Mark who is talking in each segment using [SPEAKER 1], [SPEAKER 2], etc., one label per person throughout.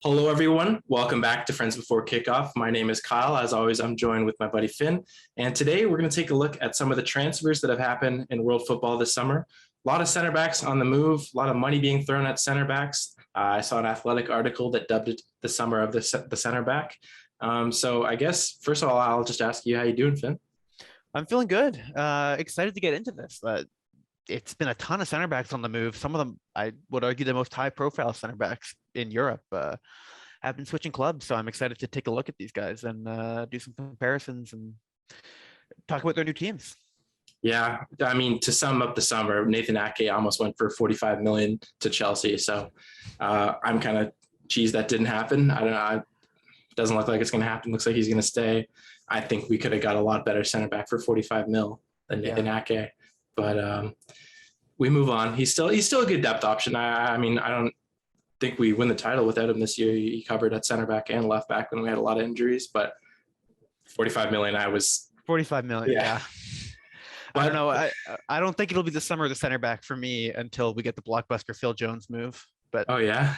[SPEAKER 1] Hello, everyone. Welcome back to Friends Before Kickoff. My name is Kyle. As always, I'm joined with my buddy Finn. And today we're going to take a look at some of the transfers that have happened in world football this summer. A lot of center backs on the move, a lot of money being thrown at center backs. I saw an Athletic article that dubbed it the summer of the center back. So I guess, first of all, I'll just ask you, how you doing, Finn?
[SPEAKER 2] I'm feeling good. Excited to get into this. It's been a ton of center backs on the move. Some of them, I would argue, the most high-profile center backs in Europe have been switching clubs. So I'm excited to take a look at these guys and do some comparisons and talk about their new teams.
[SPEAKER 1] Yeah, I mean, to sum up the summer, Nathan Ake almost went for 45 million to Chelsea. So I'm kind of cheesed that didn't happen. I don't know. It doesn't look like it's going to happen. Looks like he's going to stay. I think we could have got a lot better center back for 45 mil than Nathan Ake. But we move on. He's still a good depth option. I mean, I don't think we win the title without him this year. He covered at center back and left back when we had a lot of injuries. But 45 million,
[SPEAKER 2] 45 million. Yeah. But, I don't know. I don't think it'll be the summer of the center back for me until we get the blockbuster Phil Jones move. But
[SPEAKER 1] oh yeah,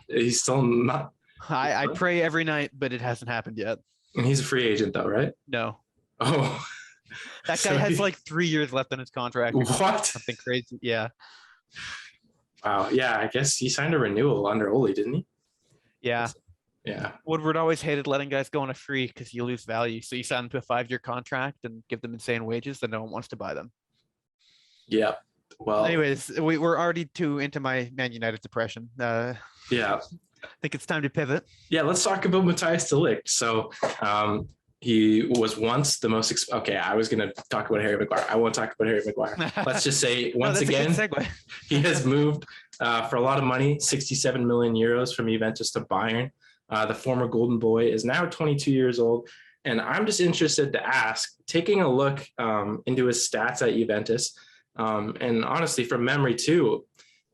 [SPEAKER 1] he's still not.
[SPEAKER 2] I pray every night, but it hasn't happened yet.
[SPEAKER 1] And he's a free agent though, right?
[SPEAKER 2] No.
[SPEAKER 1] Oh.
[SPEAKER 2] That guy has like 3 years left on his contract.
[SPEAKER 1] What?
[SPEAKER 2] Something crazy. Yeah.
[SPEAKER 1] Wow. Yeah, I guess he signed a renewal under Ole, didn't he?
[SPEAKER 2] Yeah.
[SPEAKER 1] Yeah.
[SPEAKER 2] Woodward always hated letting guys go on a free because you lose value. So you sign them to a 5-year contract and give them insane wages, then no one wants to buy them.
[SPEAKER 1] Yeah. Well,
[SPEAKER 2] anyways, we're already too into my Man United depression.
[SPEAKER 1] Yeah.
[SPEAKER 2] I think it's time to pivot.
[SPEAKER 1] Yeah, let's talk about Matthias de Ligt. So he was once the most okay, I was going to talk about Harry Maguire. I won't talk about Harry Maguire. Let's just say once again, he has moved for a lot of money, 67 million euros from Juventus to Bayern. The former Golden Boy is now 22 years old. And I'm just interested to ask, taking a look into his stats at Juventus, and honestly, from memory too,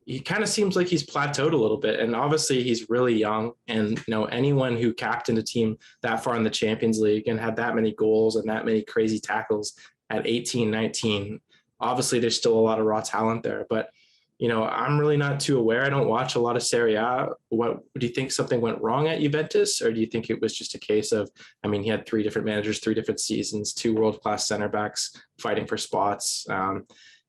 [SPEAKER 1] he kind of seems like he's plateaued a little bit. And obviously he's really young, and anyone who captained a team that far in the Champions League and had that many goals and that many crazy tackles at 18, 19, obviously there's still a lot of raw talent there, but I'm really not too aware. I don't watch a lot of Serie A. What do you think? Something went wrong at Juventus, or do you think it was just a case of, he had 3 different managers, 3 different seasons, 2 world-class center backs fighting for spots.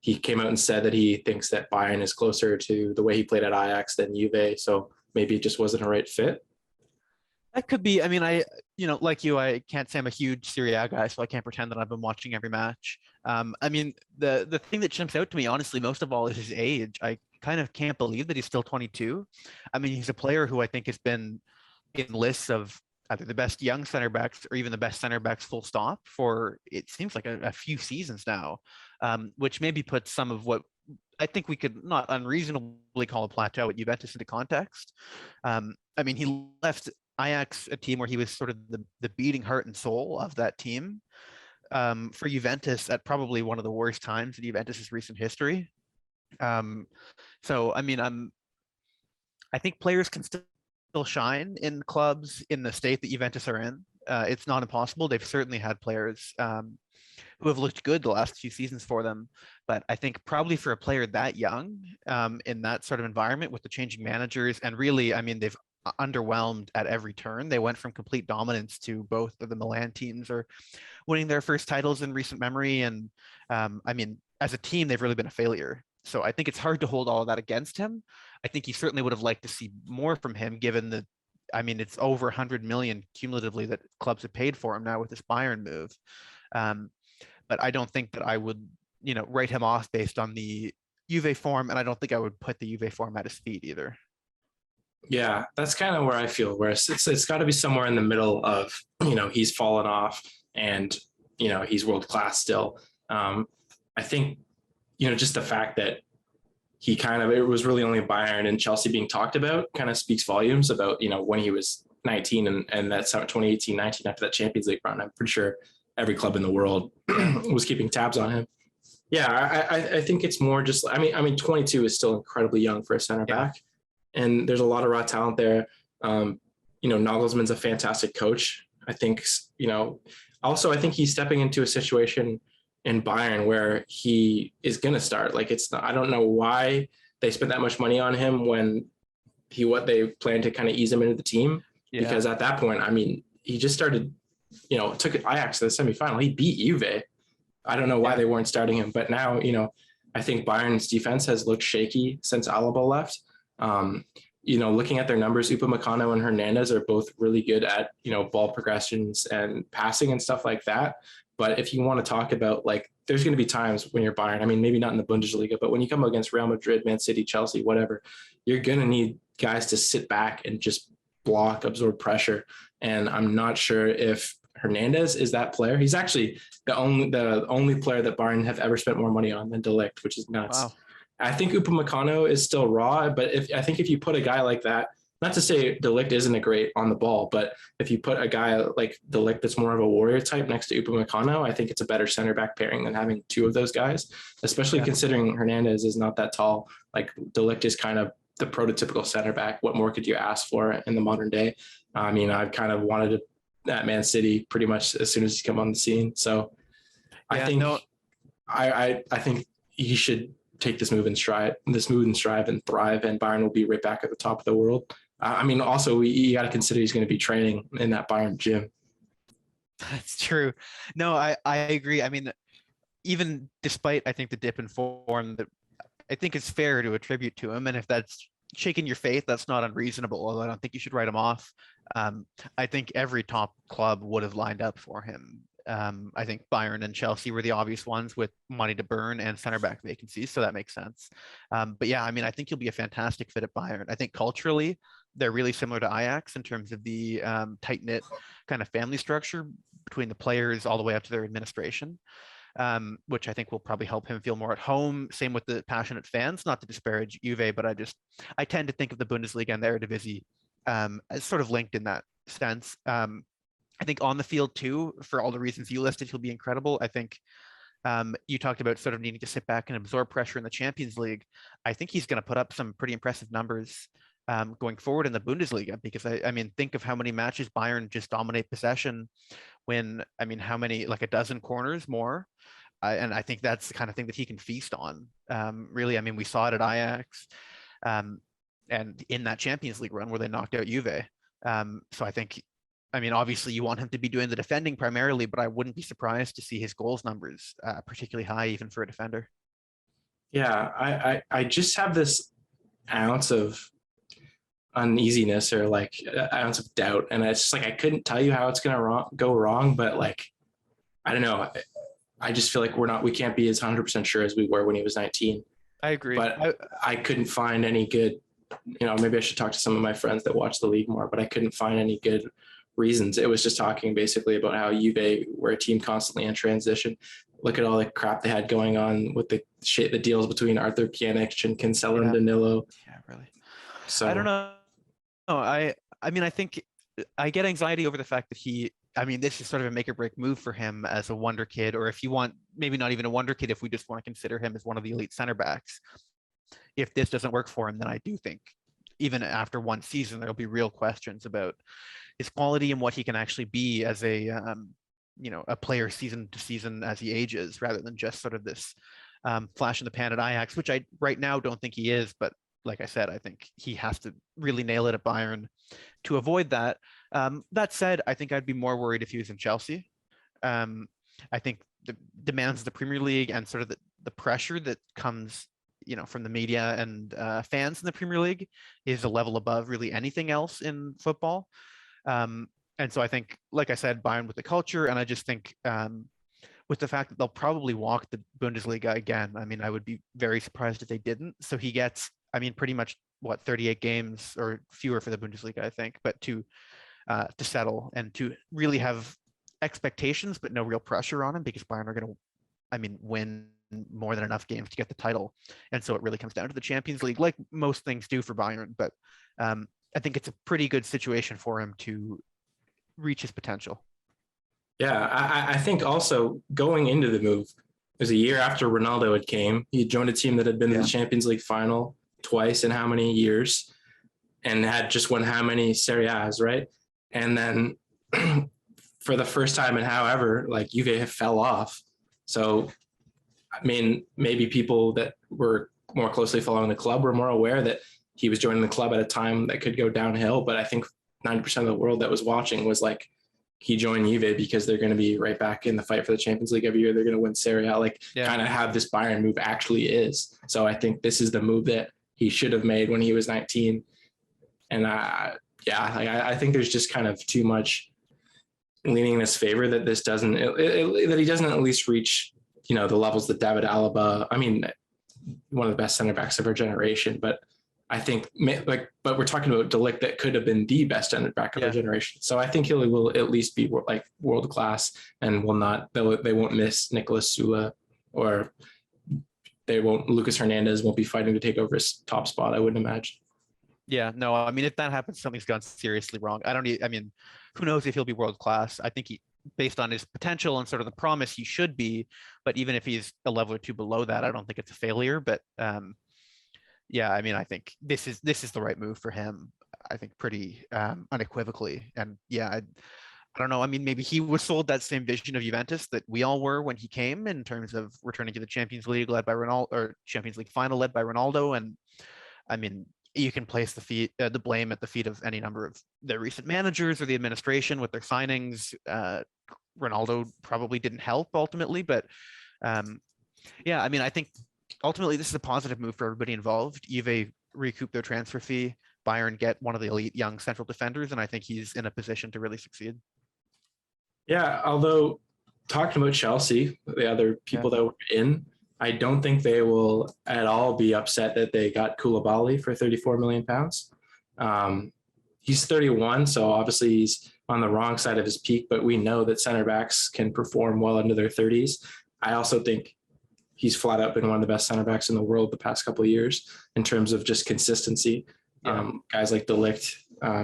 [SPEAKER 1] He came out and said that he thinks that Bayern is closer to the way he played at Ajax than Juve. So maybe it just wasn't a right fit.
[SPEAKER 2] That could be. I mean, like you, I can't say I'm a huge Serie A guy, so I can't pretend that I've been watching every match. I mean, the thing that jumps out to me, honestly, most of all, is his age. I kind of can't believe that he's still 22. I mean, he's a player who I think has been in lists of either the best young center backs or even the best center backs full stop for, it seems like a few seasons now, which maybe puts some of what I think we could not unreasonably call a plateau at Juventus into context. I mean, he left Ajax, a team where he was sort of the beating heart and soul of that team, for Juventus at probably one of the worst times in Juventus's recent history. So, I mean, I think players can still shine in clubs in the state that Juventus are in. It's not impossible. They've certainly had players who have looked good the last few seasons for them. But I think probably for a player that young, in that sort of environment with the changing managers, and really, I mean, they've underwhelmed at every turn. They went from complete dominance to both of the Milan teams are winning their first titles in recent memory. And I mean, as a team, they've really been a failure. So I think it's hard to hold all of that against him. I think he certainly would have liked to see more from him, given that, I mean, it's over 100 million cumulatively that clubs have paid for him now with this Bayern move. But I don't think that I would, write him off based on the Juve form, and I don't think I would put the Juve form at his feet either.
[SPEAKER 1] Yeah, that's kind of where I feel, where it's got to be somewhere in the middle of, he's fallen off and, he's world-class still. I think, just the fact that it was really only Bayern and Chelsea being talked about kind of speaks volumes about, when he was 19 and that's 2018, 19 after that Champions League run. I'm pretty sure every club in the world was keeping tabs on him. Yeah, I think it's more just, I mean, 22 is still incredibly young for a center back. And there's a lot of raw talent there. Nagelsmann's a fantastic coach. I think, also I think he's stepping into a situation in Bayern where he is going to start. Like, I don't know why they spent that much money on him when what they plan to kind of ease him into the team. Because at that point, I mean, he just started, took Ajax to the semifinal. He beat Juve. I don't know why they weren't starting him, but now, I think Bayern's defense has looked shaky since Alaba left. Looking at their numbers, Upamecano and Hernandez are both really good at, ball progressions and passing and stuff like that. But if you want to talk about, like, there's going to be times when you're Bayern, I mean, maybe not in the Bundesliga, but when you come against Real Madrid, Man City, Chelsea, whatever, you're going to need guys to sit back and just block, absorb pressure. And I'm not sure if Hernandez is that player. He's actually the only player that Bayern have ever spent more money on than De Ligt, which is nuts. Wow. I think Upamecano is still raw, but I think if you put a guy like that, not to say De Ligt isn't a great on the ball, but if you put a guy like De Ligt that's more of a warrior type next to Upamecano, I think it's a better center back pairing than having two of those guys, especially considering Hernandez is not that tall. Like, De Ligt is kind of the prototypical center back. What more could you ask for in the modern day? I mean, I've kind of wanted at Man City pretty much as soon as he's come on the scene. So I think I think he should take this move in stride and thrive, and Bayern will be right back at the top of the world. I mean, also you got to consider he's going to be training in that Bayern gym.
[SPEAKER 2] That's true. No, I agree. I mean, even despite, I think, the dip in form, that I think it's fair to attribute to him. And if that's shaking your faith, that's not unreasonable, although I don't think you should write him off. I think every top club would have lined up for him. I think Bayern and Chelsea were the obvious ones with money to burn and center back vacancies, so that makes sense. But yeah, I mean, I think he'll be a fantastic fit at Bayern. I think culturally, they're really similar to Ajax in terms of the tight-knit kind of family structure between the players all the way up to their administration, which I think will probably help him feel more at home. Same with the passionate fans, not to disparage Juve, but I tend to think of the Bundesliga and the Eredivisie as sort of linked in that sense. I think on the field too, for all the reasons you listed, he'll be incredible. I think you talked about sort of needing to sit back and absorb pressure in the Champions League. I think he's going to put up some pretty impressive numbers going forward in the Bundesliga, because I mean, think of how many matches Bayern just dominate possession when, I mean, how many, like a dozen corners more. And I think that's the kind of thing that he can feast on. Really, I mean, we saw it at Ajax and in that Champions League run where they knocked out Juve. So I think, I mean, obviously you want him to be doing the defending primarily, but I wouldn't be surprised to see his goals numbers particularly high, even for a defender.
[SPEAKER 1] Yeah, I just have this ounce of uneasiness, or like an ounce of doubt, and it's just like I couldn't tell you how it's gonna go wrong, but like, I don't know. I just feel like we can't be as 100% sure as we were when he was 19.
[SPEAKER 2] I agree.
[SPEAKER 1] But I couldn't find any good, maybe I should talk to some of my friends that watch the league more, but I couldn't find any good reasons. It was just talking basically about how Juve were a team constantly in transition. Look at all the crap they had going on with the deals between Arthur Pjanic and Cancelo and Danilo.
[SPEAKER 2] Yeah, really.
[SPEAKER 1] So
[SPEAKER 2] I don't know. No, I mean, I think I get anxiety over the fact that this is sort of a make or break move for him as a wonder kid, or if you want, maybe not even a wonder kid, if we just want to consider him as one of the elite center backs. If this doesn't work for him, then I do think even after one season, there'll be real questions about his quality and what he can actually be as a player season to season as he ages, rather than just sort of this flash in the pan at Ajax, which I right now don't think he is. But like I said, I think he has to really nail it at Bayern to avoid that. That said, I think I'd be more worried if he was in Chelsea. I think the demands of the Premier League and sort of the pressure that comes, from the media and fans in the Premier League is a level above really anything else in football. And so I think, like I said, Bayern with the culture, and I just think with the fact that they'll probably walk the Bundesliga again. I mean, I would be very surprised if they didn't. So he gets, pretty much 38 games or fewer for the Bundesliga, I think, but to settle and to really have expectations, but no real pressure on him, because Bayern are going to, win more than enough games to get the title. And so it really comes down to the Champions League, like most things do for Bayern. But I think it's a pretty good situation for him to reach his potential.
[SPEAKER 1] Yeah, I think also going into the move, it was a year after Ronaldo had came. He joined a team that had been in the Champions League final twice in how many years, and had just won how many Serie A's, right? And then for the first time in however, like Juve fell off. So, maybe people that were more closely following the club were more aware that he was joining the club at a time that could go downhill. But I think 90% of the world that was watching was like, he joined Juve because they're going to be right back in the fight for the Champions League every year. They're going to win Serie A, like kind of have this Bayern move actually is. So I think this is the move that he should have made when he was 19. And I think there's just kind of too much leaning in his favor that this doesn't, that he doesn't at least reach, you know, the levels that David Alaba, I mean, one of the best center backs of our generation, but I think but we're talking about De Ligt that could have been the best center back of our generation. So I think he will at least be like world class and they won't miss Nicolas Sula, or Lucas Hernandez won't be fighting to take over his top spot, I wouldn't imagine.
[SPEAKER 2] Yeah, no, I mean, if that happens, something's gone seriously wrong. I mean, who knows if he'll be world class? I think based on his potential and sort of the promise, he should be. But even if he's a level or two below that, I don't think it's a failure. But yeah, I mean, I think this is the right move for him. I think pretty unequivocally. And yeah, I don't know. I mean, maybe he was sold that same vision of Juventus that we all were when he came, in terms of returning to the Champions League led by Ronaldo, or Champions League final led by Ronaldo. And I mean, you can place the blame at the feet of any number of their recent managers or the administration with their signings. Ronaldo probably didn't help ultimately, but yeah, I mean, I think ultimately this is a positive move for everybody involved. Juve recoup their transfer fee, Bayern get one of the elite young central defenders, and I think he's in a position to really succeed.
[SPEAKER 1] Yeah, although talking about Chelsea, the other people that were in, I don't think they will at all be upset that they got Koulibaly for 34 million pounds. He's 31, so obviously he's on the wrong side of his peak, but we know that center backs can perform well into their 30s. I also think he's flat out been one of the best center backs in the world the past couple of years in terms of just consistency. Guys like De Ligt,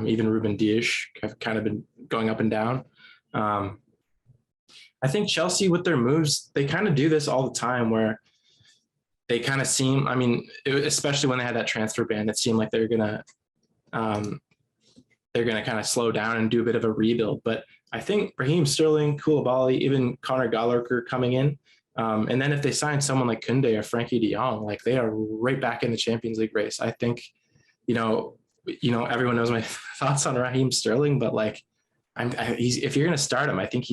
[SPEAKER 1] even Ruben Dias have kind of been going up and down. I think Chelsea with their moves, they kind of do this all the time where they kind of seem, I mean, especially when they had that transfer ban, it seemed like they're going to kind of slow down and do a bit of a rebuild. But I think Raheem Sterling, Koulibaly, even Conor Gallagher coming in, and then if they sign someone like Koundé or Frankie de Jong, like they are right back in the Champions League race. I think, you know, everyone knows my thoughts on Raheem Sterling, but like, if you're going to start him, I think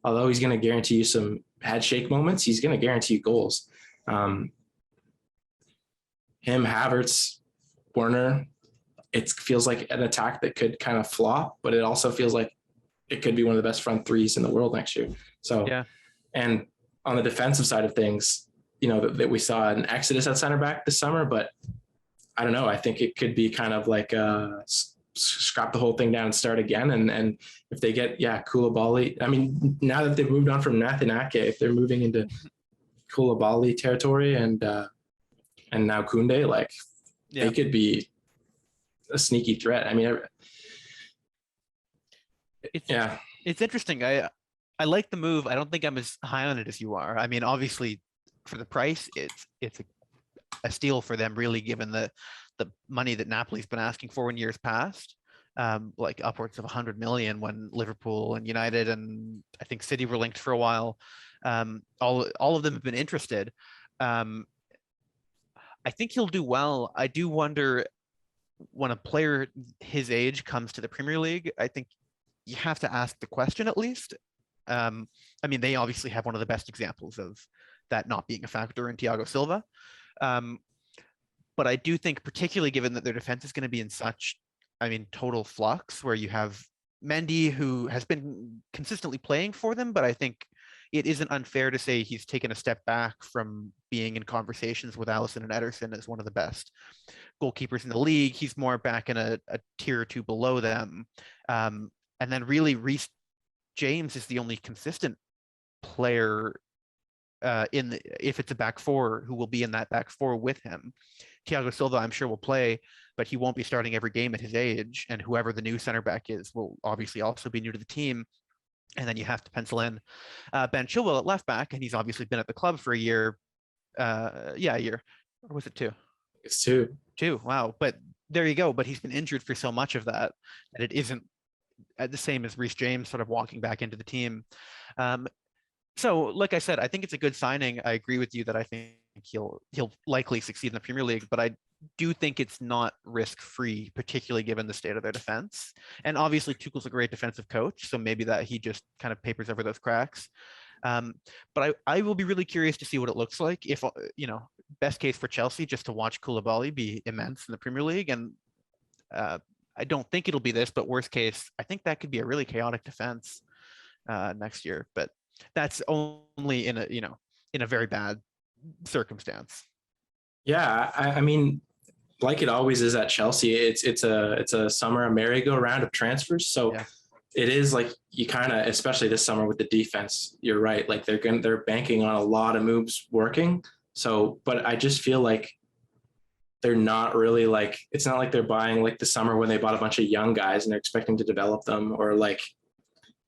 [SPEAKER 1] although he's going to guarantee you some head shake moments, he's going to guarantee you goals. Him, Havertz, Werner, it feels like an attack that could kind of flop, but it also feels like it could be one of the best front threes in the world next year. So, and on the defensive side of things, you know, that we saw an exodus at center back this summer, but I don't know. I think it could be kind of like scrap the whole thing down and start again. And if they get, Koulibaly, I mean, now that they've moved on from Nathan Ake, if they're moving into Koulibaly territory and now Koundé, like they could be a sneaky threat. I mean,
[SPEAKER 2] it's interesting. I like the move. I don't think I'm as high on it as you are. I mean, obviously for the price, it's a steal for them, really, given the money that Napoli's been asking for in years past, like upwards of 100 million when Liverpool and United and I think City were linked for a while. All of them have been interested. I think he'll do well. I do wonder, when a player his age comes to the Premier League, I think you have to ask the question at least. I mean, they obviously have one of the best examples of that not being a factor in Thiago Silva. But I do think, particularly given that their defense is going to be in such, total flux, where you have Mendy, who has been consistently playing for them, but I think it isn't unfair to say he's taken a step back from being in conversations with Alisson and Ederson as one of the best goalkeepers in the league. He's more back in a tier or two below them. And then really Reece James is the only consistent player if it's a back four, who will be in that back four with him. Thiago Silva, I'm sure, will play, but he won't be starting every game at his age. And whoever the new center back is will obviously also be new to the team. And then you have to pencil in Ben Chilwell at left back, and he's obviously been at the club for a year. A year. Or was it two?
[SPEAKER 1] It's two.
[SPEAKER 2] Two. Wow. But there you go. But he's been injured for so much of that it isn't the same as Reece James sort of walking back into the team. So, like I said, I think it's a good signing. I agree with you that I think he'll likely succeed in the Premier League, but I do think it's not risk-free, particularly given the state of their defense. And obviously Tuchel's a great defensive coach, so maybe that he just kind of papers over those cracks. But I will be really curious to see what it looks like if, best case for Chelsea, just to watch Koulibaly be immense in the Premier League. And I don't think it'll be this, but worst case, I think that could be a really chaotic defense next year. But that's only in a very bad circumstance.
[SPEAKER 1] Yeah, I mean, like it always is at Chelsea, it's a summer, a merry-go-round of transfers. So yeah. It is like you kind of, especially this summer with the defense, you're right. Like they're banking on a lot of moves working. So, but I just feel like they're not really like, it's not like they're buying like the summer when they bought a bunch of young guys and they're expecting to develop them, or like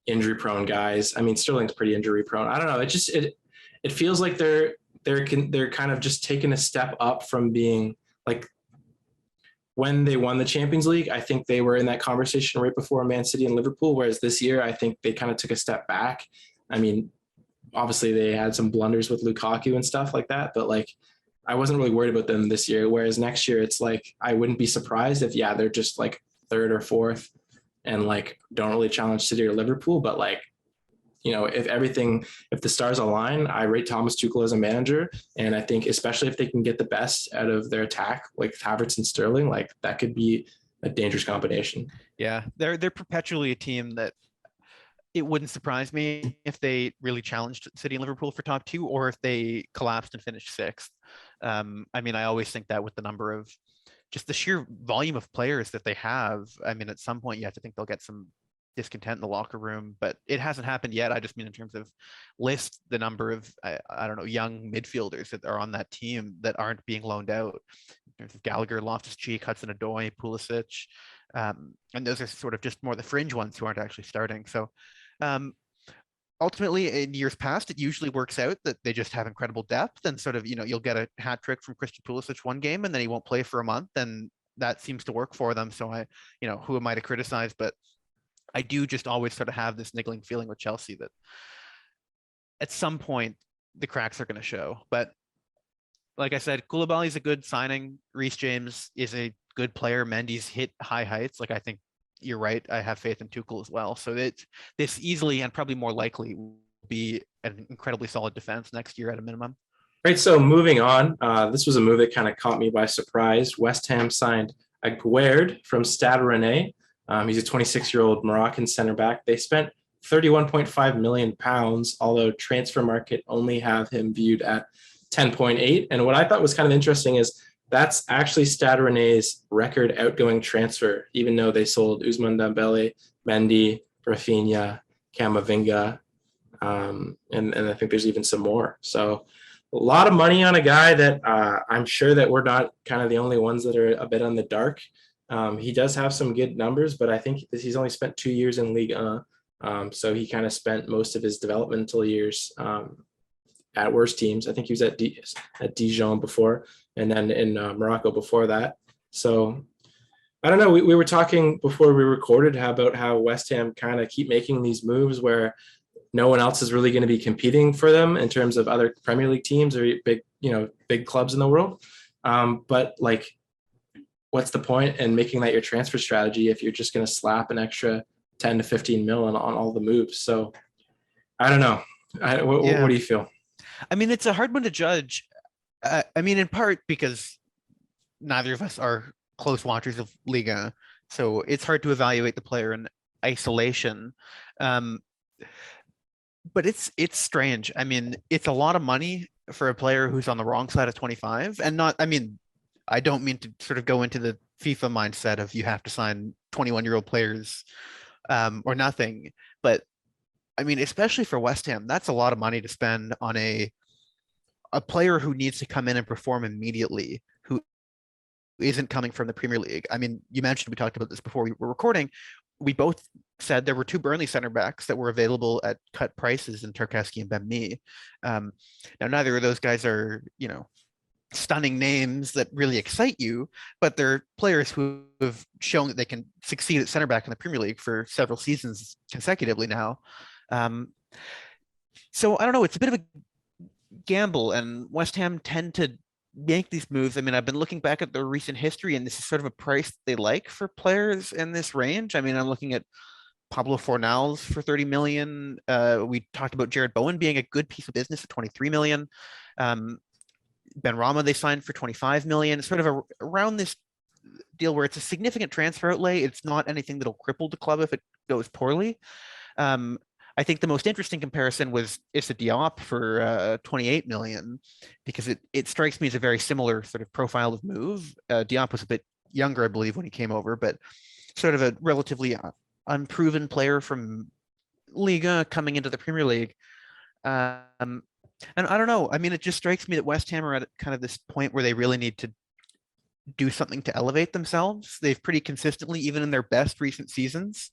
[SPEAKER 1] injury prone guys. I mean, Sterling's pretty injury prone. I don't know. It feels like they're kind of just taking a step up from being like, when they won the Champions League, I think they were in that conversation right before Man City and Liverpool, whereas this year, I think they kind of took a step back. I mean, obviously they had some blunders with Lukaku and stuff like that, but like, I wasn't really worried about them this year. Whereas next year, it's like, I wouldn't be surprised if, they're just like third or fourth and like, don't really challenge City or Liverpool, but like, if the stars align, I rate Thomas Tuchel as a manager. And I think especially if they can get the best out of their attack, like Havertz and Sterling, like that could be a dangerous combination.
[SPEAKER 2] Yeah, they're perpetually a team that it wouldn't surprise me if they really challenged City and Liverpool for top two, or if they collapsed and finished sixth. I mean, I always think that with the number of just the sheer volume of players that they have, I mean, at some point you have to think they'll get some discontent in the locker room, but it hasn't happened yet. I just mean in terms of list the number of I don't know, young midfielders that are on that team that aren't being loaned out. In terms of Gallagher, Loftus-Cheek, Hudson-Odoi, Pulisic, and those are sort of just more the fringe ones who aren't actually starting. So ultimately, in years past, it usually works out that they just have incredible depth, and sort of you'll get a hat trick from Christian Pulisic one game, and then he won't play for a month, and that seems to work for them. So who am I to criticize? But I do just always sort of have this niggling feeling with Chelsea that at some point the cracks are going to show. But like I said, Koulibaly is a good signing. Reece James is a good player. Mendy's hit high heights. Like, I think you're right. I have faith in Tuchel as well. So this easily and probably more likely will be an incredibly solid defense next year at a minimum.
[SPEAKER 1] Right. So moving on, this was a move that kind of caught me by surprise. West Ham signed Aguerd from Stade Rennais. He's a 26-year-old Moroccan center back. They spent £31.5 million, although Transfer Market only have him viewed at 10.8. And what I thought was kind of interesting is that's actually Stade Rennais' record outgoing transfer, even though they sold Ousmane Dembele, Mendy, Rafinha, Camavinga, and I think there's even some more. So a lot of money on a guy that I'm sure that we're not kind of the only ones that are a bit on the dark. He does have some good numbers, but I think he's only spent 2 years in Ligue 1. So he kind of spent most of his developmental years at worse teams. I think he was at Dijon before, and then in Morocco before that. So I don't know. We were talking before we recorded about how West Ham kind of keep making these moves where no one else is really going to be competing for them in terms of other Premier League teams or big clubs in the world. But like, what's the point in making that your transfer strategy if you're just going to slap an extra 10 to 15 mil on all the moves? So I don't know. What do you feel?
[SPEAKER 2] I mean, it's a hard one to judge. I mean, in part because neither of us are close watchers of Liga, so it's hard to evaluate the player in isolation. But it's strange. I mean, it's a lot of money for a player who's on the wrong side of 25, and not, I mean, I don't mean to sort of go into the FIFA mindset of you have to sign 21-year-old players or nothing. But I mean, especially for West Ham, that's a lot of money to spend on a player who needs to come in and perform immediately, who isn't coming from the Premier League. I mean, you mentioned, we talked about this before we were recording. We both said there were two Burnley center backs that were available at cut prices in Tarkowski and Ben Mee. Now, neither of those guys are, stunning names that really excite you, but they're players who have shown that they can succeed at center back in the Premier League for several seasons consecutively now. So I don't know, it's a bit of a gamble, and West Ham tend to make these moves. I mean, I've been looking back at their recent history, and this is sort of a price they like for players in this range. I mean, I'm looking at Pablo Fornals for 30 million. We talked about Jared Bowen being a good piece of business at 23 million. Ben Rama they signed for 25 million. Sort of around this deal where it's a significant transfer outlay. It's not anything that'll cripple the club if it goes poorly. I think the most interesting comparison was Issa Diop for 28 million, because it strikes me as a very similar sort of profile of move. Diop was a bit younger, I believe, when he came over, but sort of a relatively unproven player from Liga coming into the Premier League. And I don't know. I mean, it just strikes me that West Ham are at kind of this point where they really need to do something to elevate themselves. They've pretty consistently, even in their best recent seasons,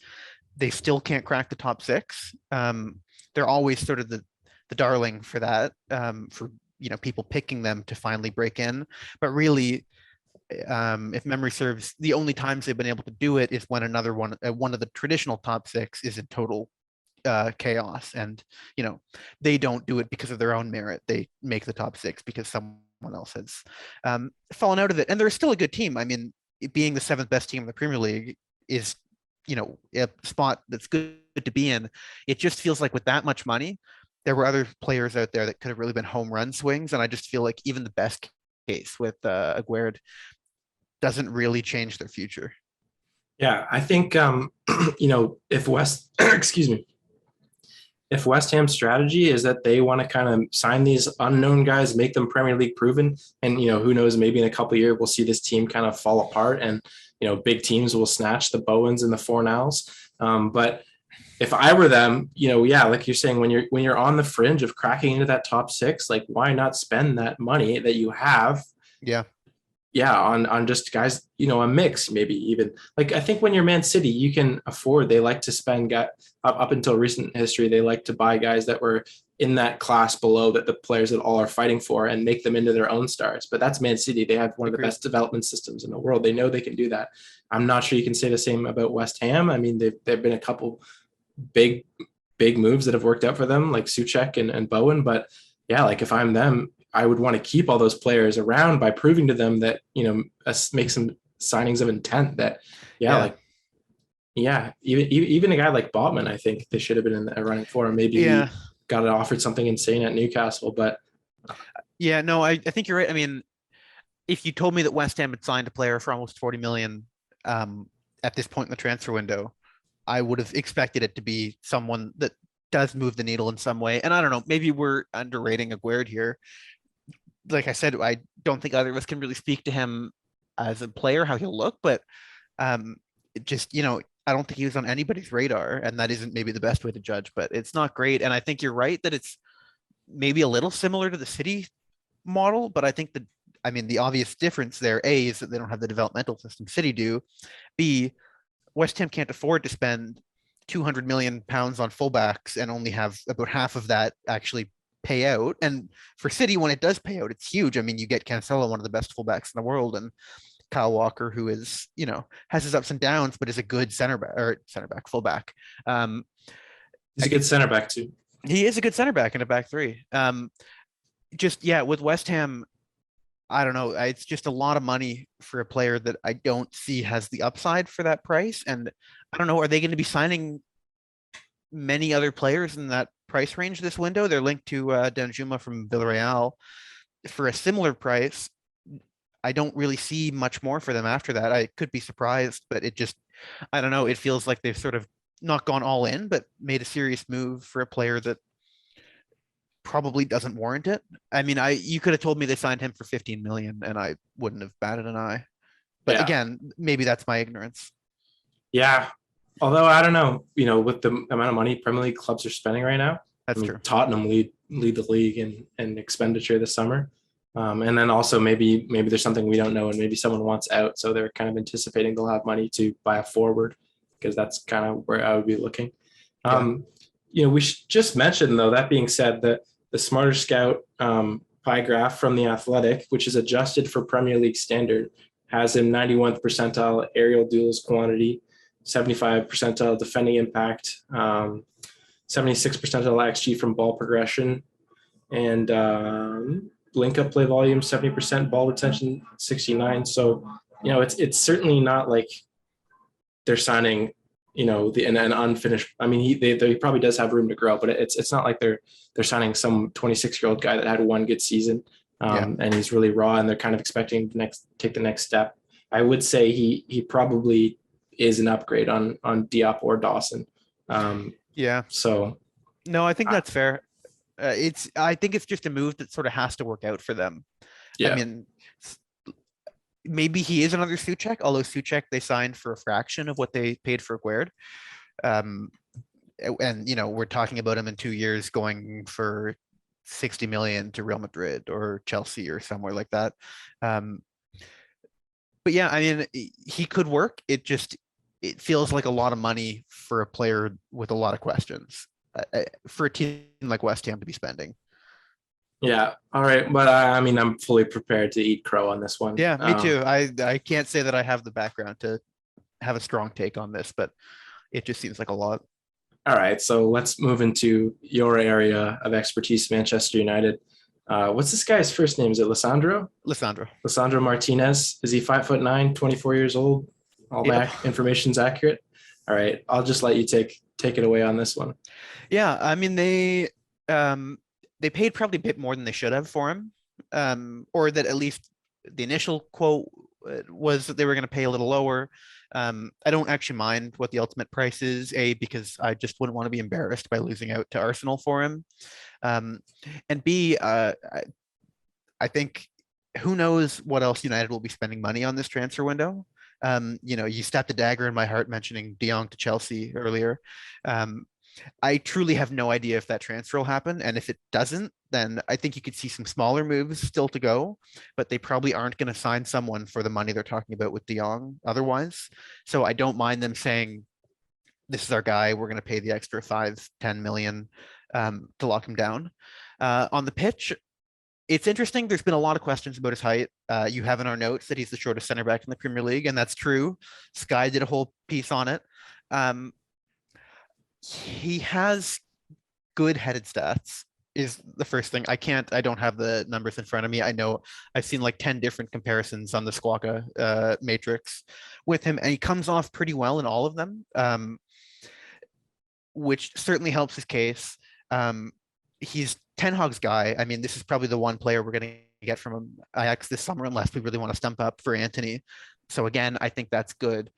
[SPEAKER 2] they still can't crack the top six. They're always sort of the darling for that, for people picking them to finally break in. But really, if memory serves, the only times they've been able to do it is when another one of the traditional top six is in total chaos, and they don't do it because of their own merit. They make the top six because someone else has fallen out of it, and they're still a good team. I mean, being the seventh best team in the Premier League is a spot that's good to be in. It just feels like with that much money, there were other players out there that could have really been home run swings, and I just feel like even the best case with Aguerd doesn't really change their future.
[SPEAKER 1] Yeah, I think if excuse me, if West Ham's strategy is that they want to kind of sign these unknown guys, make them Premier League proven, and who knows, maybe in a couple of years we'll see this team kind of fall apart, and big teams will snatch the Bowens and the Fornals. But if I were them, like you're saying, when you're on the fringe of cracking into that top six, like why not spend that money that you have? On just guys, a mix, maybe even like, I think when you're Man City, you can afford, they like to spend up until recent history, they like to buy guys that were in that class below that the players that all are fighting for and make them into their own stars. But that's Man City. They have one of the best development systems in the world. They know they can do that. I'm not sure you can say the same about West Ham. I mean, there've been a couple big moves that have worked out for them, like Souček and Bowen. But yeah, like if I'm them, I would want to keep all those players around by proving to them that, make some signings of intent that, even a guy like Botman, I think they should have been in the running for. Maybe he got offered something insane at Newcastle, but.
[SPEAKER 2] Yeah, no, I think you're right. I mean, if you told me that West Ham had signed a player for almost 40 million at this point in the transfer window, I would have expected it to be someone that does move the needle in some way. And I don't know, maybe we're underrating Aguerd here. Like I said, I don't think either of us can really speak to him as a player, how he'll look, but it just, I don't think he was on anybody's radar, and that isn't maybe the best way to judge, but it's not great. And I think you're right that it's maybe a little similar to the City model, but I think the obvious difference there, A, is that they don't have the developmental system City do. B, West Ham can't afford to spend 200 million pounds on fullbacks and only have about half of that actually pay out. And for City, when it does pay out, it's huge. I mean, you get Cancelo, one of the best fullbacks in the world, and Kyle Walker, who is, has his ups and downs, but is a good fullback.
[SPEAKER 1] He's a good center back too.
[SPEAKER 2] He is a good center back in a back three. With West Ham, I don't know. It's just a lot of money for a player that I don't see has the upside for that price. And I don't know, are they going to be signing many other players in that price range this window? They're linked to Danjuma from Villarreal for a similar price. I don't really see much more for them after that. I could be surprised, but I don't know. It feels like they've sort of not gone all in, but made a serious move for a player that probably doesn't warrant it. I mean, you could have told me they signed him for 15 million and I wouldn't have batted an eye. But again, maybe that's my ignorance.
[SPEAKER 1] Yeah. Although I don't know, with the amount of money Premier League clubs are spending right now,
[SPEAKER 2] that's true.
[SPEAKER 1] Tottenham lead the league in expenditure this summer. And then also maybe there's something we don't know, and maybe someone wants out, so they're kind of anticipating they'll have money to buy a forward, because that's kind of where I would be looking. We just mentioned, though, that being said, that the Smarter Scout pie graph from The Athletic, which is adjusted for Premier League standard, has him 91th percentile aerial duels quantity, 75 percentile defending impact, 76 percentile XG from ball progression, and link up play volume 70%, ball retention 69. So it's certainly not like they're signing an unfinished. I mean, he probably does have room to grow, but it's not like they're signing some 26-year-old guy that had one good season, and he's really raw, and they're kind of expecting take the next step. I would say he probably is an upgrade on Diop or Dawson. So
[SPEAKER 2] no, I think that's fair. I think it's just a move that sort of has to work out for them. I mean, maybe he is another Souček, although Souček they signed for a fraction of what they paid for Guerd. And we're talking about him in 2 years going for 60 million to Real Madrid or Chelsea or somewhere like that. But yeah, I mean, he could work. It feels like a lot of money for a player with a lot of questions for a team like West Ham to be spending.
[SPEAKER 1] Yeah. All right. But I mean, I'm fully prepared to eat crow on this one.
[SPEAKER 2] Yeah, me too. I can't say that I have the background to have a strong take on this, but it just seems like a lot.
[SPEAKER 1] All right. So let's move into your area of expertise, Manchester United. What's this guy's first name? Is it Lisandro? Lisandro Martinez. Is he 5'9", 24 years old? All my information's accurate. All right. I'll just let you take it away on this one.
[SPEAKER 2] Yeah. I mean, they paid probably a bit more than they should have for him, or that at least the initial quote was that they were going to pay a little lower. I don't actually mind what the ultimate price is, because I just wouldn't want to be embarrassed by losing out to Arsenal for him. And B, I think who knows what else United will be spending money on this transfer window. You stabbed a dagger in my heart mentioning De Jong to Chelsea earlier. I truly have no idea if that transfer will happen. And if it doesn't, then I think you could see some smaller moves still to go, but they probably aren't going to sign someone for the money they're talking about with De Jong otherwise. So I don't mind them saying, this is our guy, we're going to pay the extra 5-10 million to lock him down. On the pitch, it's interesting. There's been a lot of questions about his height. You have in our notes that he's the shortest center back in the Premier League, and that's true. Sky did a whole piece on it. He has good headed stats is the first thing. I don't have the numbers in front of me. I know I've seen like 10 different comparisons on the Squawka matrix with him, and he comes off pretty well in all of them, which certainly helps his case. He's Ten Hag's guy. I mean, this is probably the one player we're going to get from Ajax this summer, unless we really want to stump up for Antony. So again, I think that's good.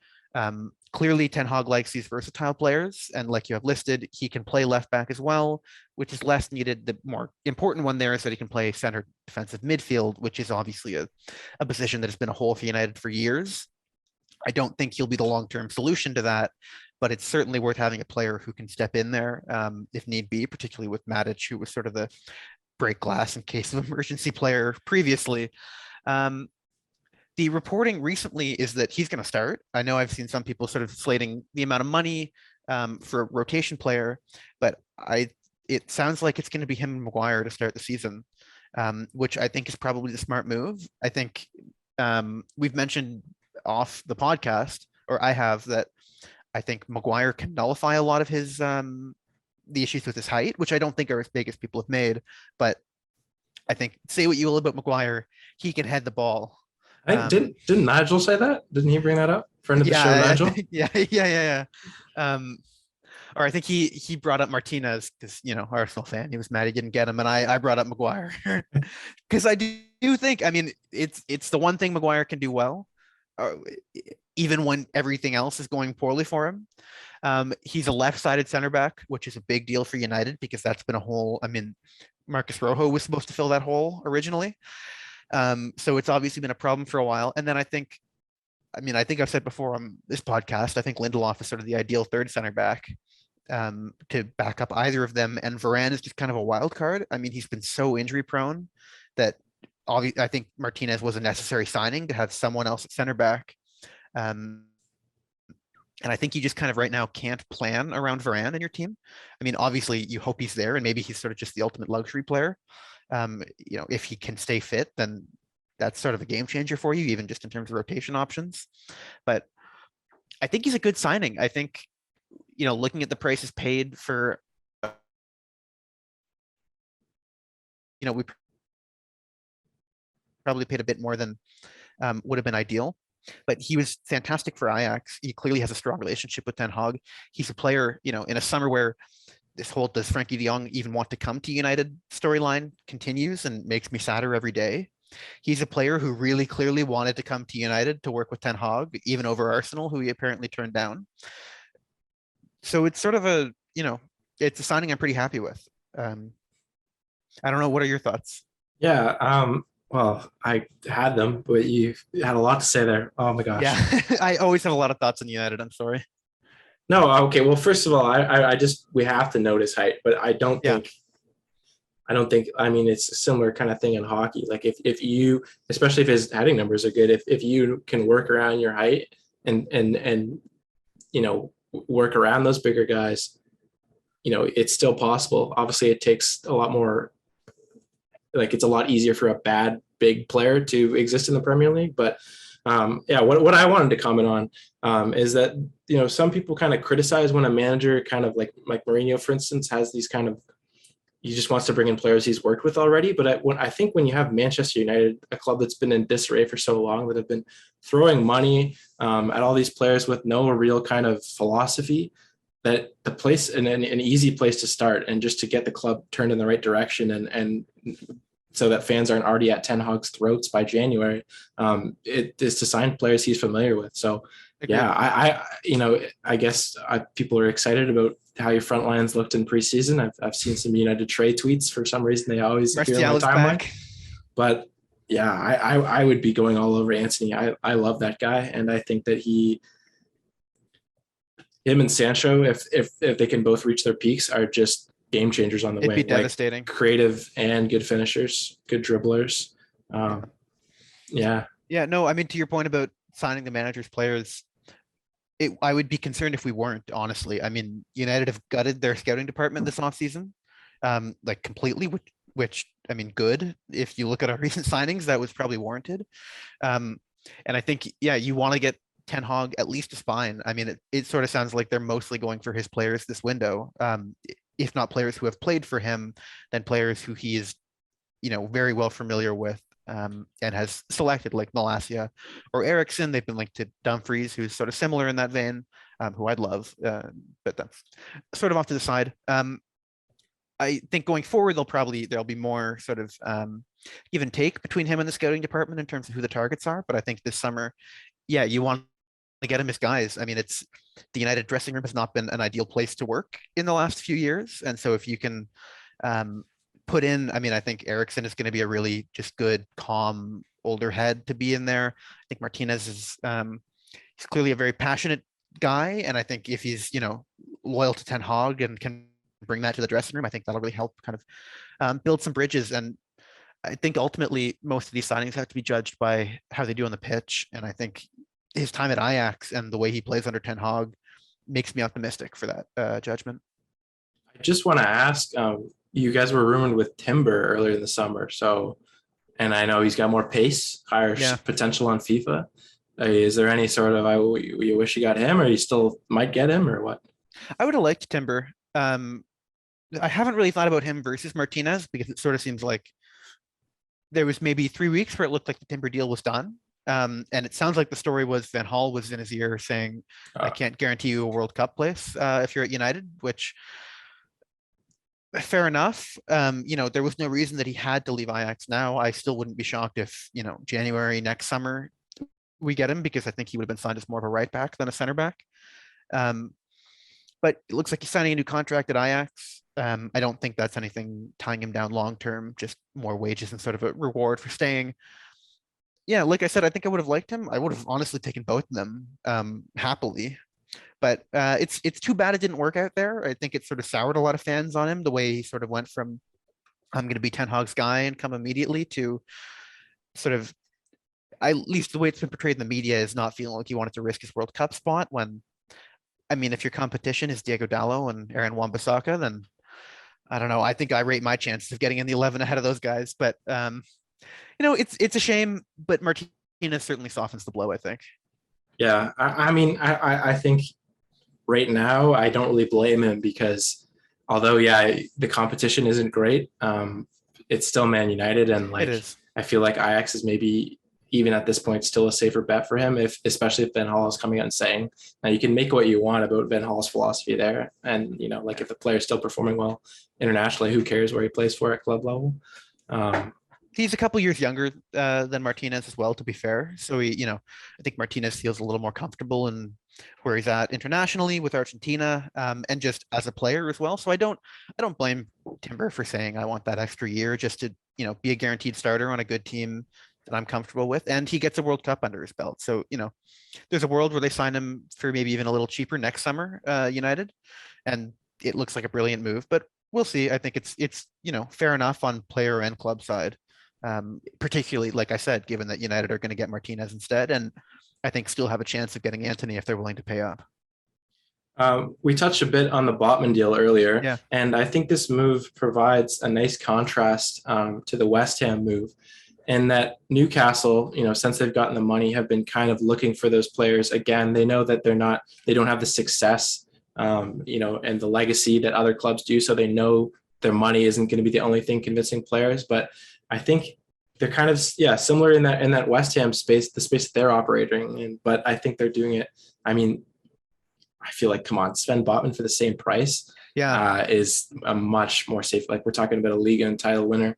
[SPEAKER 2] Clearly, Ten Hag likes these versatile players, and like you have listed, he can play left back as well, which is less needed. The more important one there is that he can play center defensive midfield, which is obviously a position that has been a hole for United for years. I don't think he'll be the long-term solution to that, but it's certainly worth having a player who can step in there if need be, particularly with Matic, who was sort of the break glass in case of emergency player previously. The reporting recently is that he's going to start. I know I've seen some people sort of slating the amount of money for a rotation player, but it sounds like it's going to be him and Maguire to start the season, which I think is probably the smart move. I think we've mentioned off the podcast, or I have, that I think Maguire can nullify a lot of his the issues with his height, which I don't think are as big as people have made. But I think, say what you will about Maguire, he can head the ball.
[SPEAKER 1] I think didn't Nigel say that? Didn't he bring that up? Friend of the show, Nigel.
[SPEAKER 2] Yeah. Or I think he brought up Martinez because Arsenal fan. He was mad he didn't get him, and I brought up Maguire because I do think, I mean, it's the one thing Maguire can do well, even when everything else is going poorly for him. He's a left-sided center back, which is a big deal for United because that's been a hole. I mean, Marcus Rojo was supposed to fill that hole originally. So it's obviously been a problem for a while. And then I think I've said before on this podcast, I think Lindelof is sort of the ideal third center back to back up either of them. And Varane is just kind of a wild card. I mean, he's been so injury prone that I think Martinez was a necessary signing to have someone else at center back. And I think you just kind of right now can't plan around Varane in your team. I mean, obviously you hope he's there, and maybe he's sort of just the ultimate luxury player. If he can stay fit, then that's sort of a game changer for you, even just in terms of rotation options. But I think he's a good signing. I think, looking at the prices paid for we probably paid a bit more than would have been ideal. But he was fantastic for Ajax. He clearly has a strong relationship with Ten Hag. He's a player, in a summer where this whole does Frankie de Jong even want to come to United storyline continues and makes me sadder every day. He's a player who really clearly wanted to come to United to work with Ten Hag, even over Arsenal, who he apparently turned down. So it's sort of it's a signing I'm pretty happy with. I don't know. What are your thoughts?
[SPEAKER 1] Yeah. Well, I had them, but you had a lot to say there. Oh my gosh.
[SPEAKER 2] Yeah, I always have a lot of thoughts on United. I'm sorry.
[SPEAKER 1] No, okay. Well, first of all, I just we have to notice height, but I don't think. I mean, it's a similar kind of thing in hockey. Like if you, especially if his heading numbers are good, if you can work around your height and work around those bigger guys, it's still possible. Obviously, it takes a lot more. Like it's a lot easier for a bad big player to exist in the Premier League. But what I wanted to comment on is that some people kind of criticize when a manager kind of like Mourinho, for instance, has these kind of he just wants to bring in players he's worked with already. But I think when you have Manchester United, a club that's been in disarray for so long, that have been throwing money at all these players with no real kind of philosophy, that the place and an easy place to start and just to get the club turned in the right direction and so that fans aren't already at Ten Hag's throats by January, it is to sign players he's familiar with. So I guess people are excited about how your front lines looked in preseason. I've seen some United Trey tweets for some reason. They always appear on my timeline. Back. But yeah, I would be going all over Anthony. I love that guy. And I think that him and Sancho, if they can both reach their peaks, are just game changers on the wing.
[SPEAKER 2] It'd be devastating.
[SPEAKER 1] Like creative and good finishers, good dribblers. Yeah.
[SPEAKER 2] No, I mean, to your point about signing the manager's players, I would be concerned if we weren't, honestly. I mean, United have gutted their scouting department this offseason, like completely, which I mean, good. If you look at our recent signings, that was probably warranted. And I think, you want to get Ten Hag at least a spine. I mean, it sort of sounds like they're mostly going for his players this window. If not players who have played for him, then players who he is, very well familiar with and has selected, like Malacia or Ericsson. They've been linked to Dumfries, who's sort of similar in that vein, who I'd love, but that's sort of off to the side. I think going forward, there'll be more sort of give and take between him and the scouting department in terms of who the targets are. But I think this summer, you want to get him as guys. I mean, the United dressing room has not been an ideal place to work in the last few years. And so if you can put in, I mean, I think Ericsson is going to be a really just good, calm, older head to be in there. I think Martinez is he's clearly a very passionate guy. And I think if he's, loyal to Ten Hag and can bring that to the dressing room, I think that'll really help kind of build some bridges. And I think ultimately most of these signings have to be judged by how they do on the pitch. And I think his time at Ajax and the way he plays under Ten Hag makes me optimistic for that judgment.
[SPEAKER 1] I just want to ask, you guys were rumored with Timber earlier in the summer. So, and I know he's got more pace, higher potential on FIFA. Is there any sort of, you wish you got him, or you still might get him, or what?
[SPEAKER 2] I would have liked Timber. I haven't really thought about him versus Martinez because it sort of seems like there was maybe 3 weeks where it looked like the Timber deal was done. And it sounds like the story was Van Gaal was in his ear saying, I can't guarantee you a World Cup place if you're at United, which fair enough. There was no reason that he had to leave Ajax now. I still wouldn't be shocked if, January next summer we get him, because I think he would have been signed as more of a right back than a center back. But it looks like he's signing a new contract at Ajax. I don't think that's anything tying him down long term, just more wages and sort of a reward for staying. Yeah, like I said, I think I would have liked him. I would have honestly taken both of them happily. But it's too bad it didn't work out there. I think it sort of soured a lot of fans on him, the way he sort of went from I'm going to be Ten Hag's guy and come immediately to sort of, at least the way it's been portrayed in the media, is not feeling like he wanted to risk his World Cup spot when, I mean, if your competition is Diego Dallo and Aaron Wan-Bissaka, then I don't know. I think I rate my chances of getting in the 11 ahead of those guys. But, it's a shame, but Martinez certainly softens the blow, I think.
[SPEAKER 1] Yeah, I think right now I don't really blame him, because although, the competition isn't great, it's still Man United, and
[SPEAKER 2] It
[SPEAKER 1] like
[SPEAKER 2] is.
[SPEAKER 1] I feel like Ajax is maybe even at this point still a safer bet for him, if especially if Van Hal is coming out and saying, now you can make what you want about Van Hal's philosophy there, and like if the player's still performing well internationally, who cares where he plays for at club level?
[SPEAKER 2] He's a couple years younger than Martinez as well, to be fair. So I think Martinez feels a little more comfortable in where he's at internationally with Argentina, and just as a player as well. So I don't blame Timber for saying I want that extra year just to be a guaranteed starter on a good team that I'm comfortable with, and he gets a World Cup under his belt. So there's a world where they sign him for maybe even a little cheaper next summer, United, and it looks like a brilliant move. But we'll see. I think it's fair enough on player and club side. Particularly, like I said, given that United are going to get Martinez instead, and I think still have a chance of getting Antony if they're willing to pay up.
[SPEAKER 1] We touched a bit on the Botman deal earlier,
[SPEAKER 2] Yeah.
[SPEAKER 1] and I think this move provides a nice contrast to the West Ham move, in that Newcastle, since they've gotten the money, have been kind of looking for those players again. They know that they don't have the success, and the legacy that other clubs do, so they know their money isn't going to be the only thing convincing players. But I think they're kind of similar in that West Ham space, the space that they're operating in. But I think they're doing it. I mean, I feel like, come on, Sven Botman for the same price, is a much more safe. Like, we're talking about a Liga and title winner.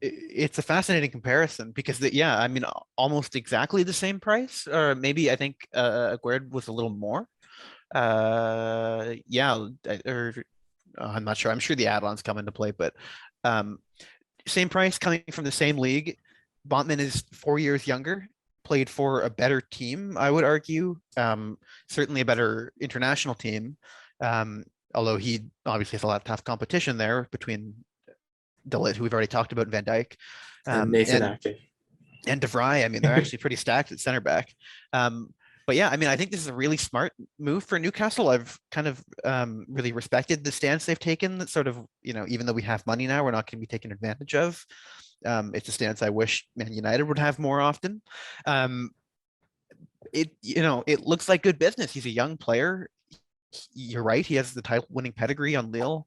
[SPEAKER 2] It's a fascinating comparison because I mean, almost exactly the same price, or maybe I think Aguerd was a little more. I'm not sure. I'm sure the add-ons come into play, but same price, coming from the same league. Botman is 4 years younger, played for a better team, I would argue. Certainly a better international team. Although he obviously has a lot of tough competition there between De Ligt, who we've already talked about, Van Dijk,
[SPEAKER 1] and Nathan Ake.
[SPEAKER 2] And De Vrij. I mean, they're actually pretty stacked at center back. But yeah, I mean, I think this is a really smart move for Newcastle. I've kind of really respected the stance they've taken. That sort of, even though we have money now, we're not going to be taken advantage of. It's a stance I wish Man United would have more often. It looks like good business. He's a young player. You're right. He has the title-winning pedigree on Lille.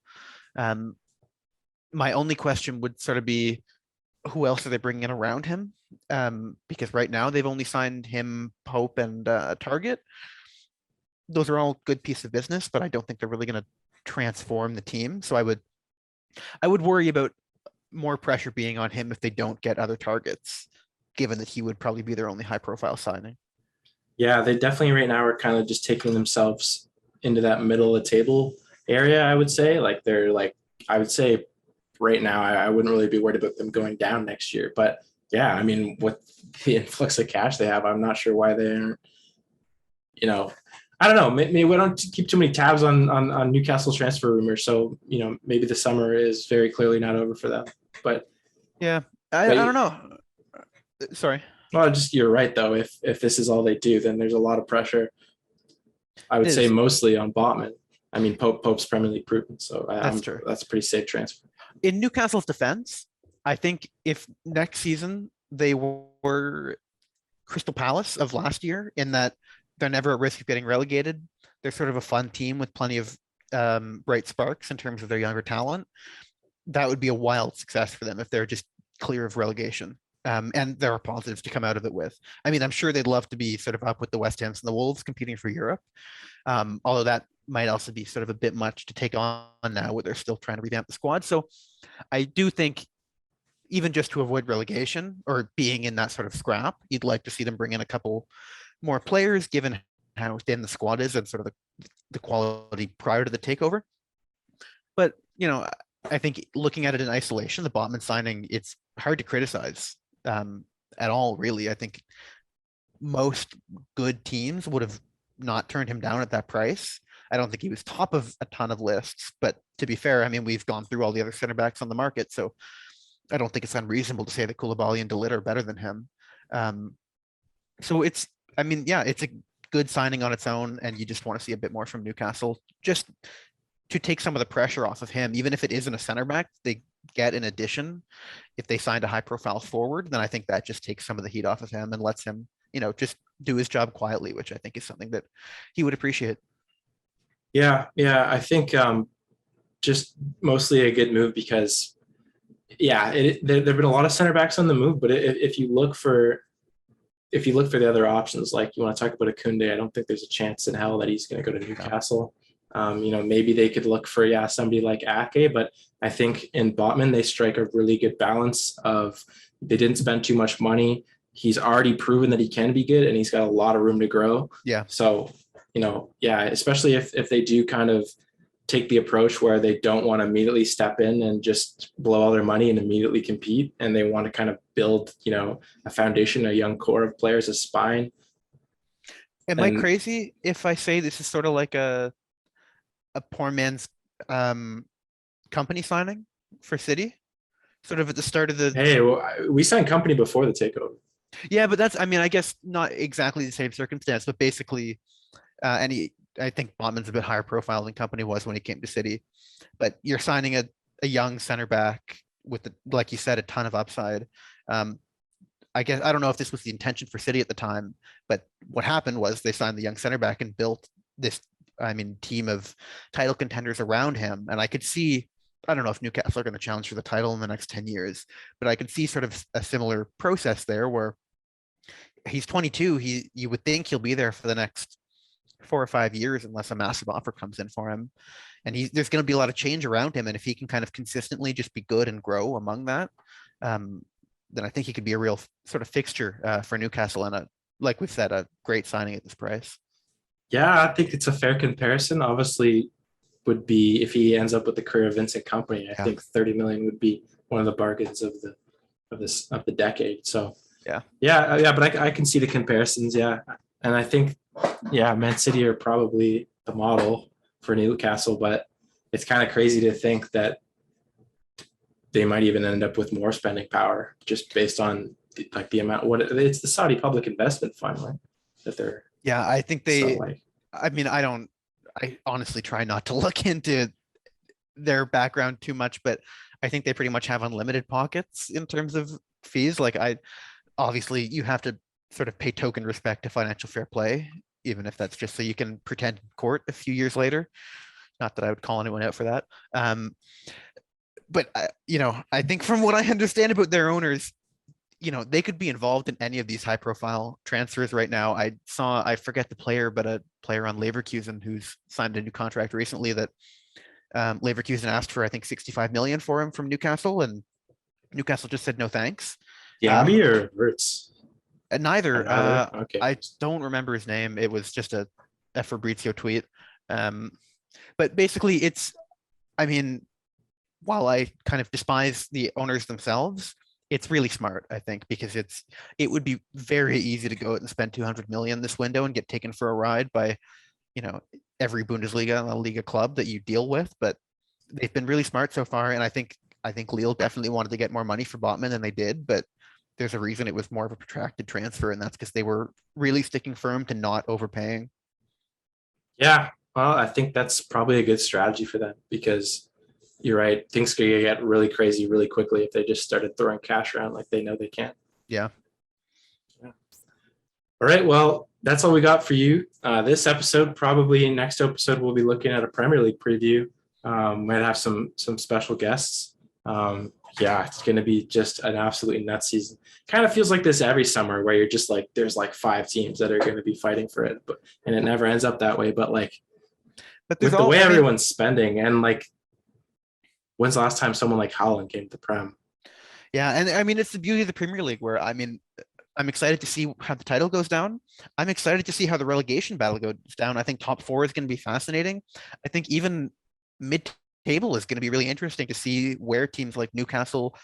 [SPEAKER 2] My only question would sort of be, who else are they bringing in around him? Because right now they've only signed him, Pope, and Target. Those are all good pieces of business, but I don't think they're really going to transform the team. So I would worry about more pressure being on him if they don't get other targets, given that he would probably be their only high-profile signing.
[SPEAKER 1] Yeah, they definitely right now are kind of just taking themselves into that middle of the table area, I would say. Like, I would say right now, I wouldn't really be worried about them going down next year. But yeah, I mean, with the influx of cash they have, I'm not sure why they aren't, I don't know. Maybe we don't keep too many tabs on Newcastle transfer rumors. So, maybe the summer is very clearly not over for them. But
[SPEAKER 2] yeah, I don't know. Sorry.
[SPEAKER 1] Well, you're right, though. If this is all they do, then there's a lot of pressure. I would say mostly on Botman. I mean, Pope's Premier League proven, so
[SPEAKER 2] that's true.
[SPEAKER 1] That's a pretty safe transfer.
[SPEAKER 2] In Newcastle's defense, I think if next season they were Crystal Palace of last year, in that they're never at risk of getting relegated, they're sort of a fun team with plenty of bright sparks in terms of their younger talent, that would be a wild success for them if they're just clear of relegation. And there are positives to come out of it with. I mean, I'm sure they'd love to be sort of up with the West Hams and the Wolves competing for Europe. Although that might also be sort of a bit much to take on now where they're still trying to revamp the squad. So I do think even just to avoid relegation or being in that sort of scrap, you'd like to see them bring in a couple more players, given how thin the squad is and sort of the quality prior to the takeover. But, I think looking at it in isolation, the Botman signing, it's hard to criticize at all, really. I think most good teams would have not turned him down at that price. I don't think he was top of a ton of lists, but to be fair, I mean, we've gone through all the other center backs on the market, so I don't think it's unreasonable to say that Koulibaly and De Ligt are better than him. So it's a good signing on its own, and you just want to see a bit more from Newcastle, just to take some of the pressure off of him. Even if it isn't a center back, they get in addition, if they signed a high profile forward, then I think that just takes some of the heat off of him and lets him, just do his job quietly, which I think is something that he would appreciate.
[SPEAKER 1] Yeah. I think just mostly a good move because, yeah, there've been a lot of center backs on the move, but if you look for the other options, like you want to talk about Akunde, I don't think there's a chance in hell that he's going to go to Newcastle. Maybe they could look for somebody like Ake, but I think in Botman they strike a really good balance of they didn't spend too much money. He's already proven that he can be good, and he's got a lot of room to grow.
[SPEAKER 2] Yeah.
[SPEAKER 1] So especially if they do kind of take the approach where they don't want to immediately step in and just blow all their money and immediately compete, and they want to kind of build, a foundation, a young core of players, a spine.
[SPEAKER 2] Am I crazy if I say this is sort of like a poor man's company signing for City? Sort of at the start of the.
[SPEAKER 1] Hey, well, we signed company before the takeover.
[SPEAKER 2] Yeah, but that's, I guess not exactly the same circumstance, but basically, I think Botman's a bit higher profile than company was when he came to City. But you're signing a young center back with, like you said, a ton of upside. I guess I don't know if this was the intention for City at the time, but what happened was they signed the young center back and built this, team of title contenders around him. And I could see, I don't know if Newcastle are going to challenge for the title in the next 10 years, but I could see sort of a similar process there where he's 22. You would think he'll be there for the next 4 or 5 years unless a massive offer comes in for him. And there's going to be a lot of change around him. And if he can kind of consistently just be good and grow among that, then I think he could be a real sort of fixture for Newcastle, and like we've said, a great signing at this price.
[SPEAKER 1] Yeah, I think it's a fair comparison. Obviously, would be if he ends up with the career of Vincent Kompany. I think 30 million would be one of the bargains of the decade. So
[SPEAKER 2] yeah.
[SPEAKER 1] But I can see the comparisons. Yeah, and I think Man City are probably the model for Newcastle, but it's kind of crazy to think that they might even end up with more spending power just based on the amount. It's the Saudi Public Investment Fund, right? That they're.
[SPEAKER 2] Yeah, I think they. I honestly try not to look into their background too much, but I think they pretty much have unlimited pockets in terms of fees. Like obviously you have to sort of pay token respect to financial fair play, even if that's just so you can pretend in court a few years later. Not that I would call anyone out for that. But I think from what I understand about their owners, they could be involved in any of these high profile transfers right now. I forget the player, but a player on Leverkusen who's signed a new contract recently that Leverkusen asked for, I think, 65 million for him from Newcastle, and Newcastle just said no thanks.
[SPEAKER 1] Diaby or Wirtz?
[SPEAKER 2] Neither.
[SPEAKER 1] Okay.
[SPEAKER 2] I don't remember his name. It was just a Fabrizio tweet. But basically while I kind of despise the owners themselves, it's really smart, I think, because it would be very easy to go out and spend 200 million this window and get taken for a ride by, every Bundesliga and La Liga club that you deal with. But they've been really smart so far, and I think Lille definitely wanted to get more money for Botman than they did, but there's a reason it was more of a protracted transfer, and that's because they were really sticking firm to not overpaying.
[SPEAKER 1] Yeah, well, I think that's probably a good strategy for them, because you're right. Things could get really crazy really quickly if they just started throwing cash around like they know they can.
[SPEAKER 2] Yeah.
[SPEAKER 1] All right. Well, that's all we got for you. This episode, probably next episode, we'll be looking at a Premier League preview. Might have some special guests. It's going to be just an absolutely nuts season. Kind of feels like this every summer, where you're just like, there's like 5 teams that are going to be fighting for it, and it never ends up that way. But with the way everyone's spending, and when's the last time someone like Haaland came to the Prem?
[SPEAKER 2] Yeah, and it's the beauty of the Premier League, where I'm excited to see how the title goes down. I'm excited to see how the relegation battle goes down. I think top 4 is going to be fascinating. I think even mid-table is going to be really interesting to see where teams like Newcastle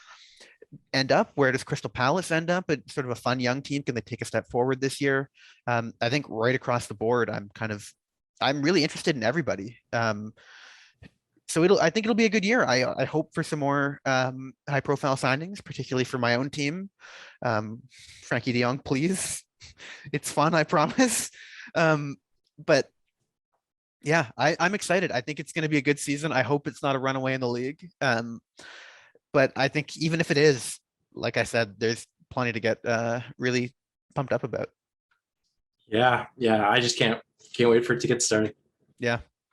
[SPEAKER 2] end up. Where does Crystal Palace end up? It's sort of a fun young team. Can they take a step forward this year? I think right across the board, I'm really interested in everybody. So I think it'll be a good year. I hope for some more high profile signings, particularly for my own team. Frankie de Jong, please. It's fun, I promise. But yeah, I'm excited. I think it's going to be a good season. I hope it's not a runaway in the league. But I think even if it is, like I said, there's plenty to get really pumped up about.
[SPEAKER 1] Yeah. I just can't wait for it to get started.
[SPEAKER 2] Yeah.